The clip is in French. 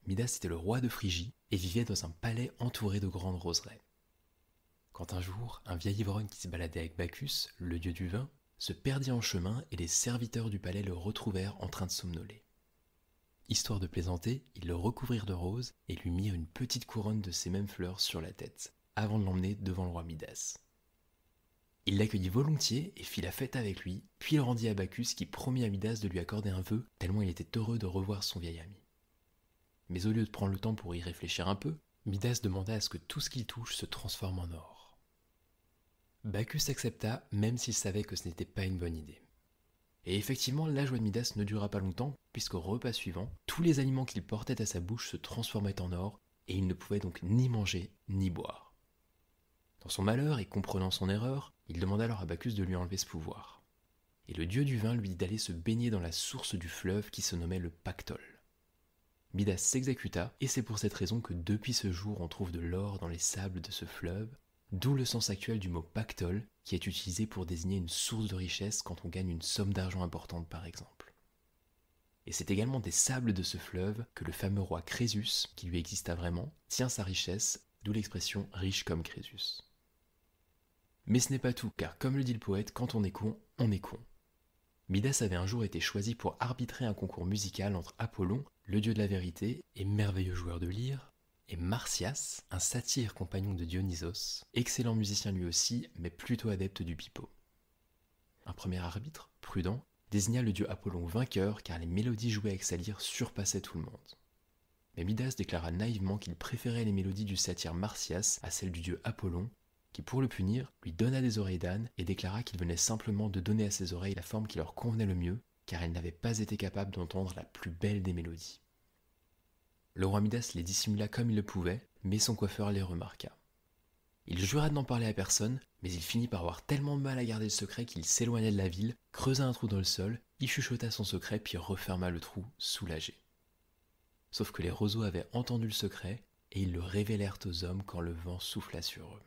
Midas était le roi de Phrygie et vivait dans un palais entouré de grandes roseraie. Quand un jour, un vieil ivrogne qui se baladait avec Bacchus, le dieu du vin, se perdit en chemin et les serviteurs du palais le retrouvèrent en train de somnoler. Histoire de plaisanter, ils le recouvrirent de roses et lui mirent une petite couronne de ces mêmes fleurs sur la tête, avant de l'emmener devant le roi Midas. Il l'accueillit volontiers et fit la fête avec lui, puis il rendit à Bacchus qui promit à Midas de lui accorder un vœu, tellement il était heureux de revoir son vieil ami. Mais au lieu de prendre le temps pour y réfléchir un peu, Midas demanda à ce que tout ce qu'il touche se transforme en or. Bacchus accepta, même s'il savait que ce n'était pas une bonne idée. Et effectivement, la joie de Midas ne dura pas longtemps, puisqu'au repas suivant, tous les aliments qu'il portait à sa bouche se transformaient en or, et il ne pouvait donc ni manger, ni boire. Dans son malheur et comprenant son erreur, il demanda alors à Bacchus de lui enlever ce pouvoir. Et le dieu du vin lui dit d'aller se baigner dans la source du fleuve qui se nommait le Pactole. Midas s'exécuta, et c'est pour cette raison que depuis ce jour on trouve de l'or dans les sables de ce fleuve, d'où le sens actuel du mot pactole, qui est utilisé pour désigner une source de richesse quand on gagne une somme d'argent importante par exemple. Et c'est également des sables de ce fleuve que le fameux roi Crésus, qui lui exista vraiment, tient sa richesse, d'où l'expression riche comme Crésus. Mais ce n'est pas tout, car comme le dit le poète, quand on est con, on est con. Midas avait un jour été choisi pour arbitrer un concours musical entre Apollon, le dieu de la vérité et merveilleux joueur de lyre, et Marsyas, un satyre compagnon de Dionysos, excellent musicien lui aussi, mais plutôt adepte du pipeau. Un premier arbitre, prudent, désigna le dieu Apollon vainqueur car les mélodies jouées avec sa lyre surpassaient tout le monde. Mais Midas déclara naïvement qu'il préférait les mélodies du satyre Marsyas à celles du dieu Apollon, qui pour le punir, lui donna des oreilles d'âne et déclara qu'il venait simplement de donner à ses oreilles la forme qui leur convenait le mieux, car elles n'avaient pas été capables d'entendre la plus belle des mélodies. Le roi Midas les dissimula comme il le pouvait, mais son coiffeur les remarqua. Il jura de n'en parler à personne, mais il finit par avoir tellement de mal à garder le secret qu'il s'éloigna de la ville, creusa un trou dans le sol, y chuchota son secret puis referma le trou, soulagé. Sauf que les roseaux avaient entendu le secret, et ils le révélèrent aux hommes quand le vent souffla sur eux.